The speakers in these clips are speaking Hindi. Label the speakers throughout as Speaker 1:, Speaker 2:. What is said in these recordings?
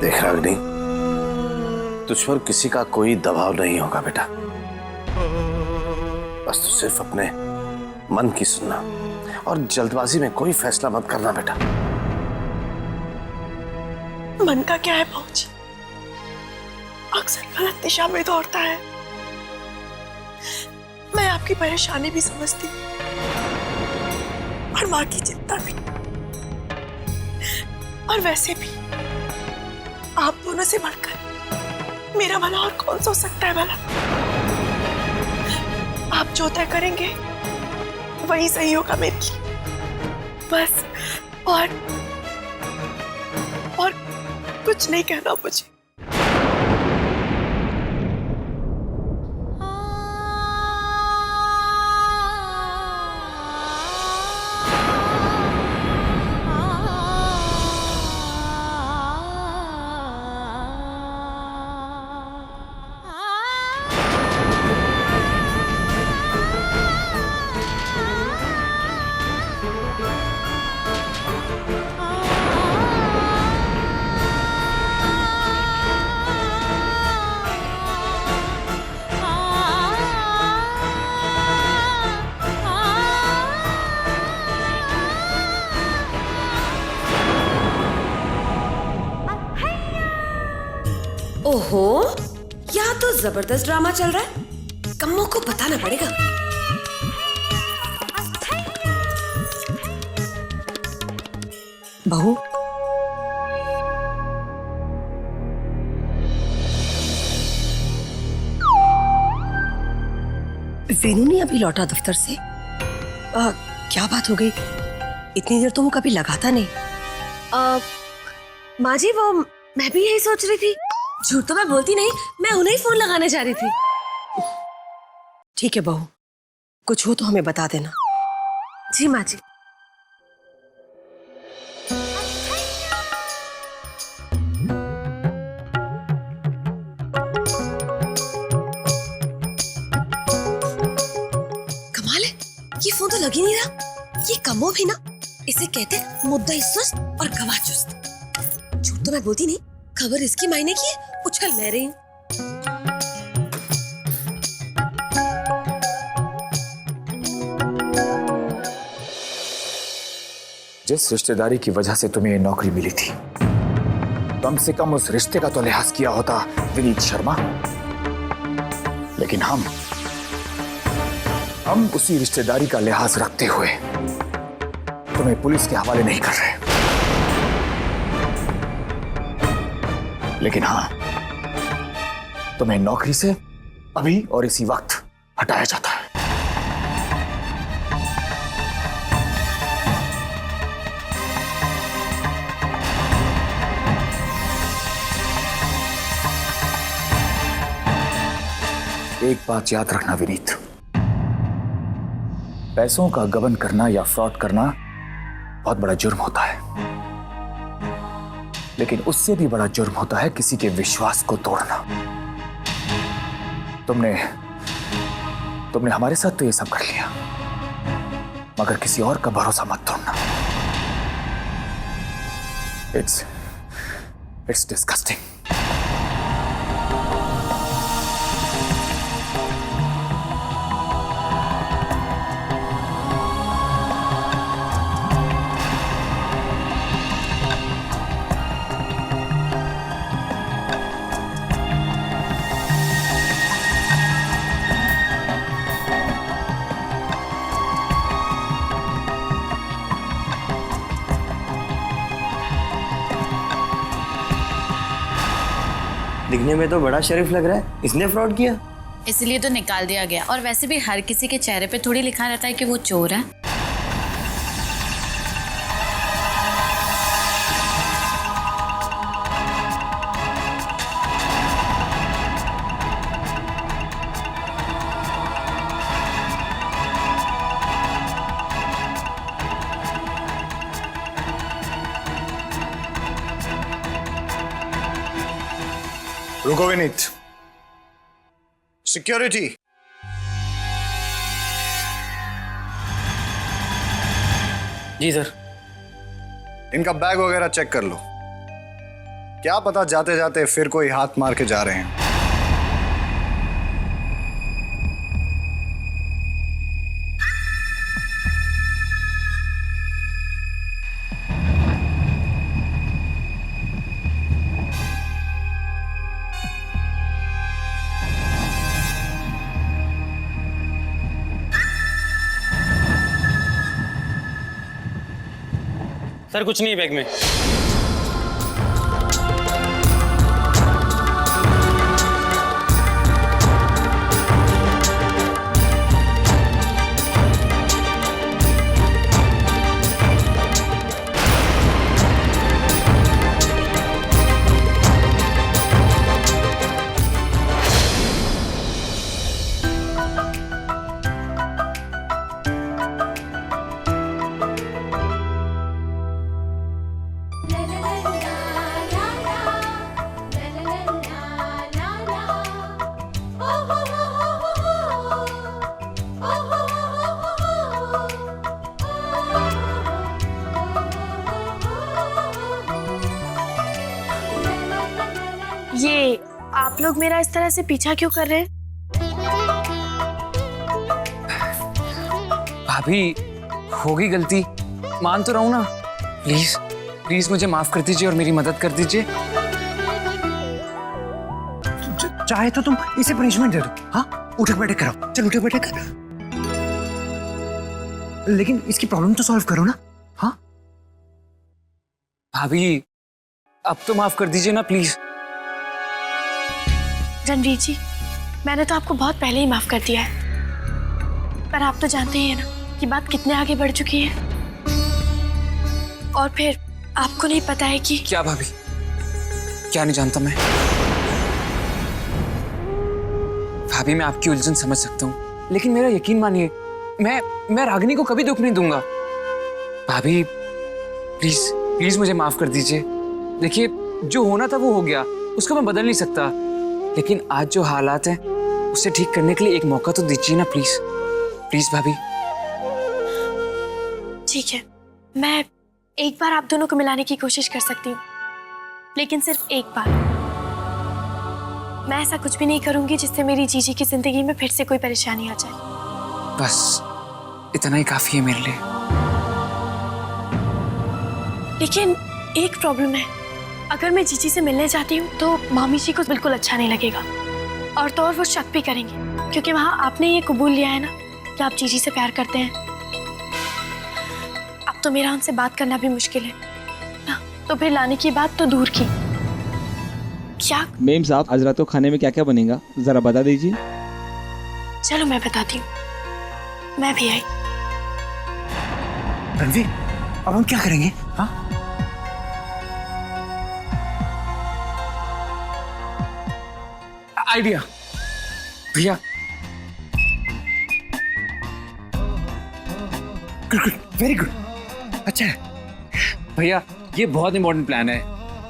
Speaker 1: देख रागिनी, तुझ पर किसी का कोई दबाव नहीं होगा बेटा। बस तू सिर्फ अपने मन की सुनना और जल्दबाजी में कोई फैसला मत करना बेटा।
Speaker 2: मन का क्या है भाऊजी, अक्सर गलत दिशा में दौड़ता है। मैं आपकी परेशानी भी समझती हूँ और माँ की चिंता भी। और वैसे भी आप दोनों से बढ़कर मेरा भला और कौन सोच सकता है भला। आप जो तय करेंगे वही सही होगा मेरे लिए, बस। और कुछ नहीं कहना मुझे।
Speaker 3: ओहो, यहाँ तो जबरदस्त ड्रामा चल रहा है। कम्मों को बताना पड़ेगा। बहू, वेनू नहीं अभी लौटा दफ्तर से। क्या बात हो गई? इतनी देर तो वो कभी लगाता नहीं।
Speaker 4: माँ जी, वो मैं भी यही सोच रही थी। झूठ तो मैं बोलती नहीं, मैं उन्हें ही फोन लगाने जा रही थी।
Speaker 3: ठीक है बहू, कुछ हो तो हमें बता देना।
Speaker 4: जी माँ जी।
Speaker 3: कमाल है, ये फोन तो लग ही नहीं रहा। ये कमो भी ना, इसे कहते हैं मुद्दा सुस्त और गवाह चुस्त। झूठ तो मैं बोलती नहीं, खबर इसकी मायने की है, उछल मैं रही हूँ।
Speaker 5: जिस रिश्तेदारी की वजह से तुम्हें ये नौकरी मिली थी, कम से कम उस रिश्ते का तो लिहाज किया होता विनीत शर्मा। लेकिन हम उसी रिश्तेदारी का लिहाज रखते हुए तुम्हें पुलिस के हवाले नहीं कर रहे। लेकिन हाँ, तुम्हें नौकरी से अभी और इसी वक्त हटाया जाता है। एक बात याद रखना विनीत, पैसों का गबन करना या फ्रॉड करना बहुत बड़ा जुर्म होता है, लेकिन उससे भी बड़ा जुर्म होता है किसी के विश्वास को तोड़ना। तुमने हमारे साथ तो ये सब कर लिया, मगर किसी और का भरोसा मत तोड़ना। It's disgusting.
Speaker 6: दिखने में तो बड़ा शरीफ लग रहा है, इसने फ्रॉड किया?
Speaker 7: इसलिए तो निकाल दिया गया। और वैसे भी हर किसी के चेहरे पे थोड़ी लिखा रहता है कि वो चोर है।
Speaker 1: रुको विनीत, सिक्योरिटी।
Speaker 6: जी सर।
Speaker 1: इनका बैग वगैरह चेक कर लो।
Speaker 8: क्या पता जाते जाते फिर कोई हाथ मार के जा रहे हैं।
Speaker 6: सर कुछ नहीं बैग में।
Speaker 4: ये आप लोग मेरा इस तरह से पीछा क्यों कर रहे हैं?
Speaker 5: भाभी, होगी गलती, मान तो रहा हूं ना। प्लीज प्लीज मुझे माफ कर दीजिए और मेरी मदद कर दीजिए।
Speaker 9: चाहे तो तुम इसे पनिशमेंट दे दो। हाँ, उठक बैठक कराओ। चल उठक बैठक कर। लेकिन इसकी प्रॉब्लम तो सॉल्व करो ना। हाँ
Speaker 5: भाभी, अब तो माफ कर दीजिए ना प्लीज।
Speaker 4: रणवीर जी, मैंने तो आपको बहुत पहले ही माफ कर दिया है, पर आप तो जानते ही हैं ना कि बात कितने आगे बढ़ चुकी है। और फिर आपको नहीं पता है कि
Speaker 5: क्या भाभी, क्या नहीं जानता मैं? भाभी, मैं आपकी उलझन समझ सकता हूँ, लेकिन मेरा यकीन मानिए, मैं रागिनी को कभी दुख नहीं दूंगा। भाभी प्लीज प्लीज मुझे माफ कर दीजिए। देखिए, जो होना था वो हो गया, उसको मैं बदल नहीं सकता, लेकिन आज जो हालात हैं उसे ठीक करने के लिए एक मौका तो दीजिए ना प्लीज। प्लीज भाभी।
Speaker 4: ठीक है, मैं एक बार आप दोनों को मिलाने की कोशिश कर सकती हूँ, लेकिन सिर्फ एक बार। मैं ऐसा कुछ भी नहीं करूंगी जिससे मेरी जीजी की जिंदगी में फिर से कोई परेशानी आ जाए।
Speaker 5: बस इतना ही काफी है मेरे लिए।
Speaker 4: लेकिन एक प्रॉब्लम है, अगर मैं जीजी से मिलने जाती हूँ तो मामी जी को बिल्कुल अच्छा नहीं लगेगा, और तो और वो शक भी करेंगे, क्योंकि वहाँ आपने ये कबूल लिया है ना कि आप जीजी से प्यार करते हैं। अब तो मेरा उनसे बात करना भी मुश्किल है ना, तो फिर लाने की बात तो दूर की। क्या
Speaker 10: मेम साहब, आज रात को खाने में क्या क्या बनेगा, जरा बता दीजिए।
Speaker 4: चलो मैं बताती हूँ, मैं भी आई।
Speaker 9: रणवीर, अब हम क्या करेंगे? हाँ,
Speaker 5: आइडिया भैया।
Speaker 9: गुड, वेरी गुड, अच्छा है
Speaker 5: भैया, ये बहुत इंपॉर्टेंट प्लान है।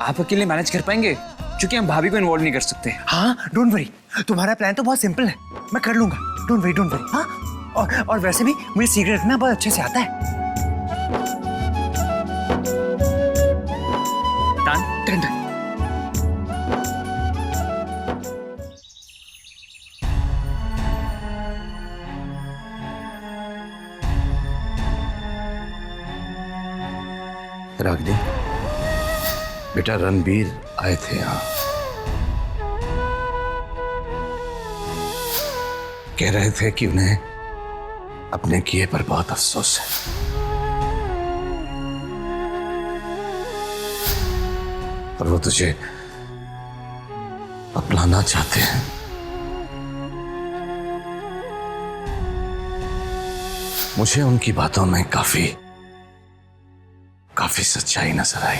Speaker 5: आप अकेले मैनेज कर पाएंगे? क्योंकि हम भाभी को इन्वॉल्व नहीं कर सकते।
Speaker 9: हाँ, डोंट वरी, तुम्हारा प्लान तो बहुत सिंपल है, मैं कर लूंगा। Don't worry, don't worry. हाँ, और वैसे भी मुझे सीक्रेट रखना बहुत अच्छे से आता है।
Speaker 5: Done done done.
Speaker 1: रागिनी, बेटा रणबीर आए थे यहाँ, कह रहे थे कि उन्हें अपने किए पर बहुत अफसोस है, और वो तुझे अपनाना चाहते हैं। मुझे उनकी बातों में काफी सच्चाई नजर आई।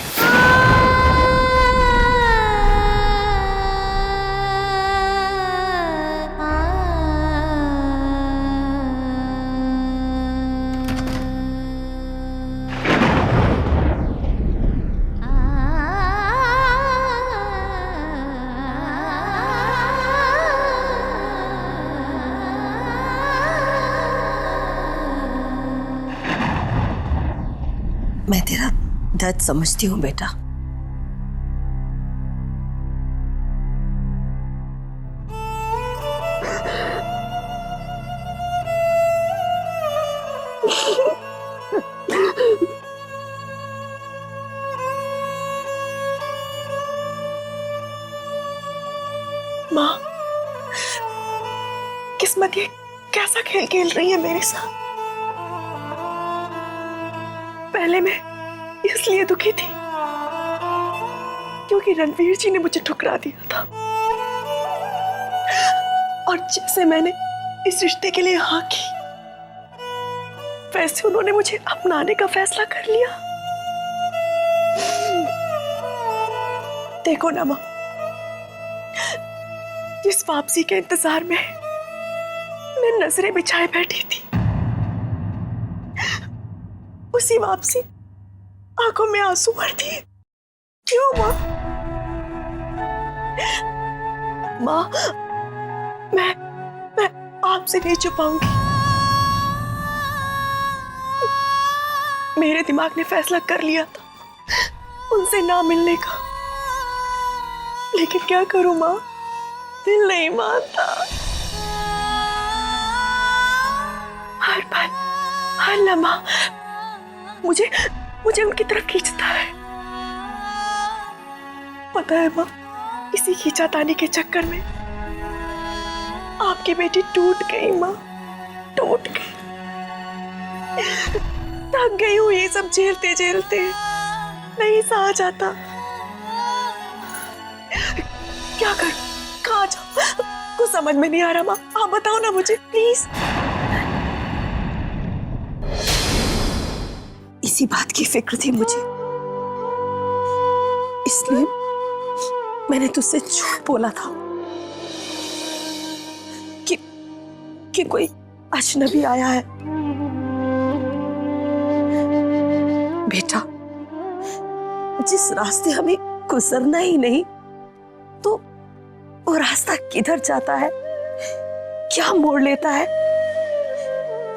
Speaker 3: मैं तेरा दर्द समझती हूँ बेटा,
Speaker 2: माँ, किस्मत ये कैसा खेल खेल रही है मेरे साथ। पहले मैं इसलिए दुखी थी क्योंकि रणवीर जी ने मुझे ठुकरा दिया था, और जैसे मैंने इस रिश्ते के लिए हाँ की, वैसे उन्होंने मुझे अपनाने का फैसला कर लिया। देखो ना माँ, जिस वापसी के इंतजार में मैं नजरें बिछाए बैठी थी, उसी वापसी आंखों में आंसू भर दिए। क्यों माँ? माँ, मैं आपसे नहीं छुपाऊंगी। मेरे दिमाग ने फैसला कर लिया था उनसे ना मिलने का, लेकिन क्या करूं माँ, दिल नहीं मानता। हर पल, हर लम्हा मुझे उनकी तरफ खींचता है। पता है माँ, इसी खींचातानी के चक्कर में आपकी बेटी टूट गई माँ, टूट गई। थक गई हूँ ये सब झेलते झेलते, नहीं सहा जाता। क्या करूं, कहाँ जाऊं, कुछ समझ में नहीं आ रहा माँ, आप बताओ ना मुझे प्लीज। इसी बात की फिक्र थी मुझे, इसलिए मैंने तुझसे झूठ बोला था कि कोई अजनबी आया है। बेटा, जिस रास्ते हमें गुजरना ही नहीं, तो वो रास्ता किधर जाता है, क्या मोड़ लेता है,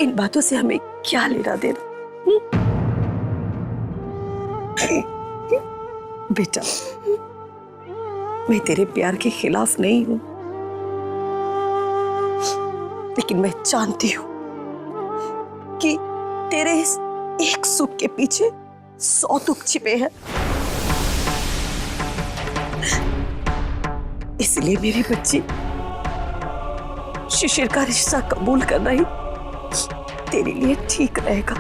Speaker 2: इन बातों से हमें क्या लेना देना। बेटा, मैं तेरे प्यार के खिलाफ नहीं हूं, लेकिन मैं जानती हूं कि तेरे इस एक सुख के पीछे 100 दुख छिपे हैं। इसलिए मेरी बच्ची, शिशिर का रिश्ता कबूल करना ही तेरे लिए ठीक रहेगा।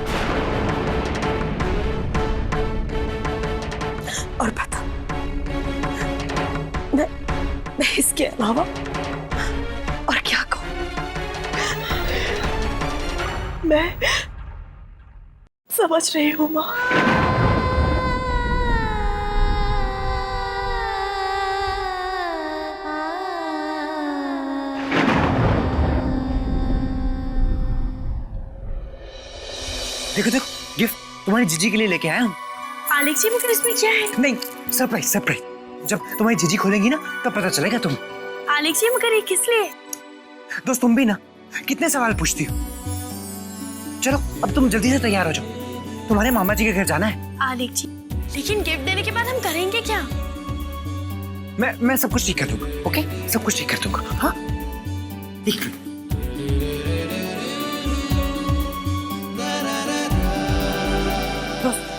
Speaker 2: और बता, मैं इसके अलावा और क्या कहूं? मैं समझ रही हूं मां।
Speaker 9: देखो देखो, गिफ्ट तुम्हारी जीजी के लिए लेके आया हूँ।
Speaker 4: आलेख जी, मगर इसमें क्या है?
Speaker 9: नहीं, सरप्राइज सरप्राइज। जब तुम्हारी जीजी खोलेंगी ना, तब पता चलेगा तुम।
Speaker 4: आलेख जी, मगर ये किस लिए?
Speaker 9: दोस्त, तुम भी ना कितने सवाल पूछती हो। चलो अब तुम जल्दी से तैयार हो जाओ, तुम्हारे मामा जी के घर जाना है।
Speaker 4: आलेख जी, लेकिन गिफ्ट देने के बाद हम करेंगे क्या?
Speaker 9: मैं सब कुछ ठीक कर दूंगा। ओके, सब कुछ ठीक कर दूंगा। हाँ, एक मिनट।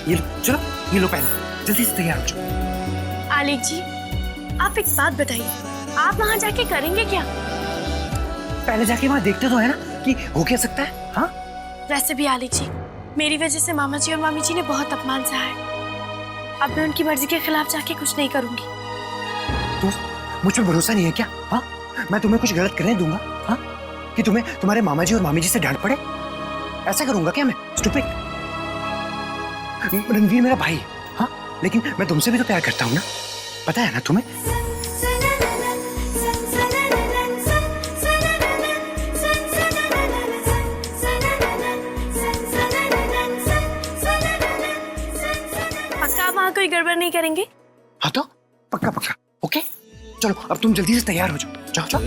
Speaker 9: ये लो, चलो ये लो, पहले जल्दी से तैयार हो जाओ।
Speaker 4: आलेख जी, आप एक बात बताइए, आप वहाँ जाके करेंगे क्या?
Speaker 9: पहले जाके वहाँ देखते तो है ना कि हो क्या सकता है। हाँ,
Speaker 4: वैसे भी आलेख जी, मेरी वजह से मामा जी और मामी जी ने बहुत अपमान सहा है। अब मैं उनकी मर्जी के खिलाफ जाके कुछ नहीं करूंगी।
Speaker 9: दोस्त, मुझ पर भरोसा नहीं है क्या? हाँ, मैं तुम्हें कुछ गलत करने दूंगा? हाँ, कि तुम्हें तुम्हारे मामा जी और मामी जी से डांट पड़े? ऐसा करूंगा क्या मैं? स्टूपिड। रणवीर मेरा भाई है, हाँ, लेकिन मैं तुमसे भी तो प्यार करता हूँ ना, पता है ना तुम्हें?
Speaker 4: पक्का वहाँ कोई गड़बड़ नहीं करेंगे?
Speaker 9: हाँ तो पक्का पक्का। ओके, चलो अब तुम जल्दी से तैयार हो जाओ। जाओ जाओ।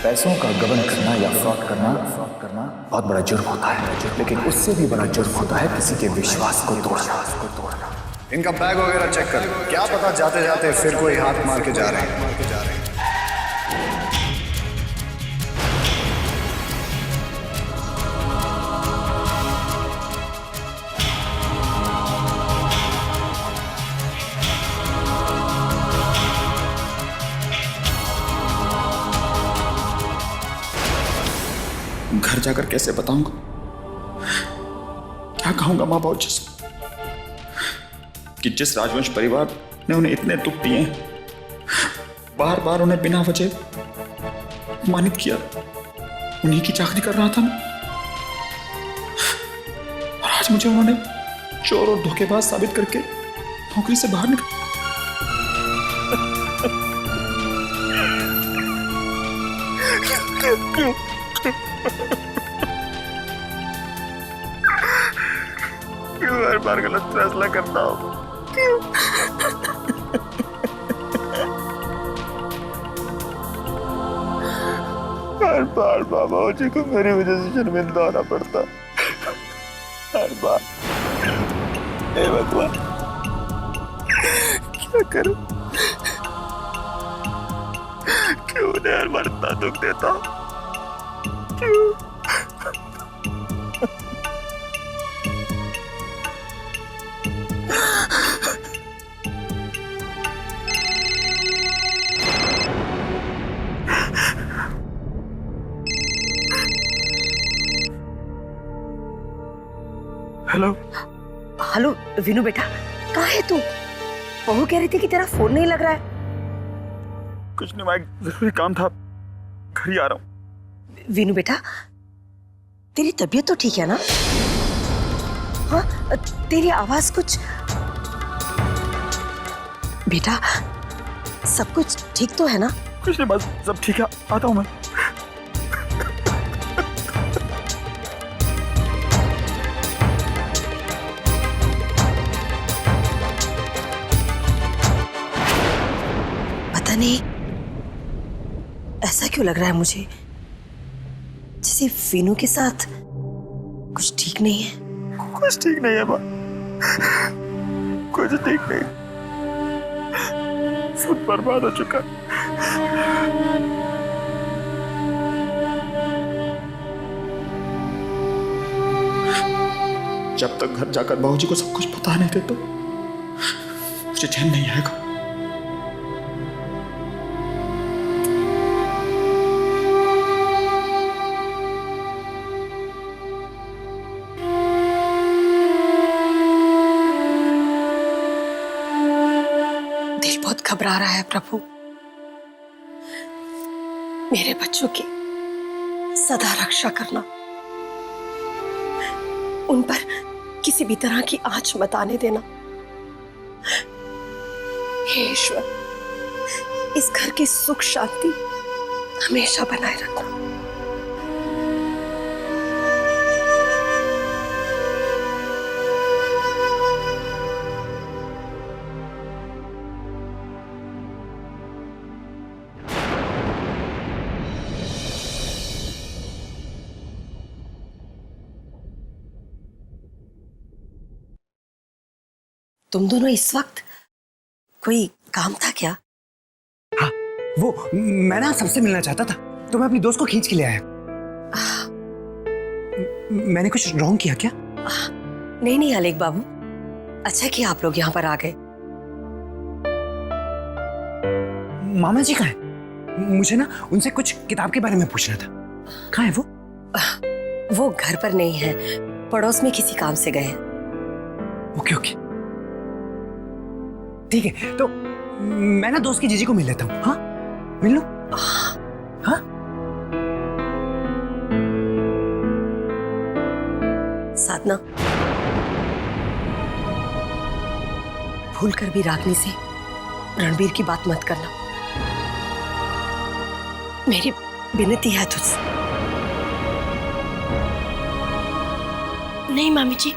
Speaker 11: पैसों का गबन करना या फ्रॉड करना बहुत बड़ा जुर्म होता है, लेकिन उससे भी बड़ा जुर्म होता है किसी के विश्वास को तोड़ना।
Speaker 8: इनका बैग वगैरह चेक कर, क्या पता जाते जाते फिर कोई हाथ मार के जा रहे हैं।
Speaker 11: घर जाकर कैसे बताऊंगा, क्या कहूंगा माँ बाबूजी से कि जिस राजवंश परिवार ने उन्हें इतने दुख दिए, बार बार उन्हें बिना वजह अपमानित किया, उन्हीं की चाकरी कर रहा था मैं, और आज मुझे उन्होंने चोर और धोखेबाज साबित करके नौकरी से बाहर निकाल।
Speaker 8: क्यों हर बार गलत फैसला करता हूँ? क्यों? हर बार बाबा जी को मेरी वजह से शर्मिंदा होना पड़ता, हर बार। हे भगवान, क्या करूं? क्यों उन्हें हर बार इतना दुख देता हूं? क्यों? हेलो
Speaker 2: हेलो विनू बेटा, कहाँ है तू? बहू कह रही थी कि तेरा फोन नहीं लग रहा है।
Speaker 11: कुछ नहीं, मैं जरूरी काम था, घर ही आ रहा हूँ।
Speaker 2: विनू बेटा, तेरी तबीयत तो ठीक है ना? हाँ, तेरी आवाज कुछ। बेटा, सब कुछ ठीक तो है ना?
Speaker 11: कुछ नहीं, बस सब ठीक है, आता हूँ मैं।
Speaker 2: पता नहीं ऐसा क्यों लग रहा है मुझे, जैसे विनू के साथ कुछ ठीक नहीं है।
Speaker 11: कुछ ठीक नहीं है माँ, कुछ ठीक नहीं, सब बर्बाद हो चुका। जब तक घर जाकर बाबूजी को सब कुछ पता नहीं देता, मुझे चैन नहीं आएगा।
Speaker 2: घबरा रहा है प्रभु, मेरे बच्चों की सदा रक्षा करना, उन पर किसी भी तरह की आंच मत आने देना। हे ईश्वर, इस घर की सुख शांति हमेशा बनाए रखना। तुम दोनों इस वक्त कोई काम था क्या?
Speaker 9: हाँ, वो मैं ना सबसे मिलना चाहता था, तो मैं अपनी दोस्त को खींच के ले आया। मैंने कुछ रॉन्ग किया क्या?
Speaker 2: नहीं नहीं अलेक बाबू, अच्छा कि आप लोग यहाँ पर आ गए।
Speaker 9: मामा जी कहाँ हैं? मुझे ना उनसे कुछ किताब के बारे में पूछना था। कहाँ है वो?
Speaker 2: वो घर पर नहीं है, पड़ोस में किसी काम से गए हैं।
Speaker 9: ओके ओके, ठीक है, तो मैं ना दोस्त की जीजी को मिल लेता हूँ। हाँ, मिल लो। हाँ,
Speaker 2: साधना, भूल कर भी रागनी से रणबीर की बात मत करना, मेरी विनती है तुझसे।
Speaker 4: नहीं मामी जी,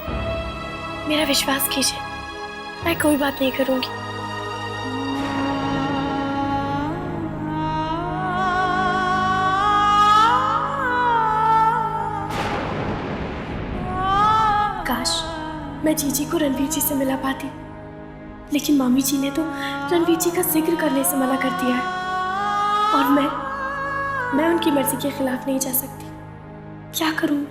Speaker 4: मेरा विश्वास कीजिए, मैं कोई बात नहीं करूंगी। मैं जीजी को रणवीर जी से मिला पाती, लेकिन मामी जी ने तो रणवीर जी का जिक्र करने से मना कर दिया है। और मैं उनकी मर्जी के खिलाफ नहीं जा सकती। क्या करूं?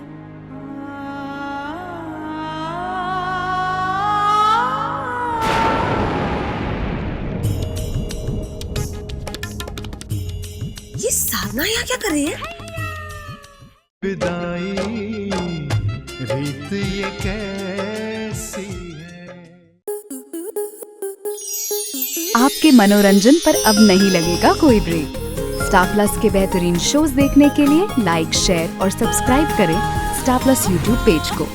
Speaker 3: ये साधना यहाँ क्या कर रही है?
Speaker 8: विदाई रीत ये कैसी है।
Speaker 12: आपके मनोरंजन पर अब नहीं लगेगा कोई ब्रेक। स्टार प्लस के बेहतरीन शोज देखने के लिए लाइक, शेयर और सब्सक्राइब करें स्टार प्लस यूट्यूब पेज को।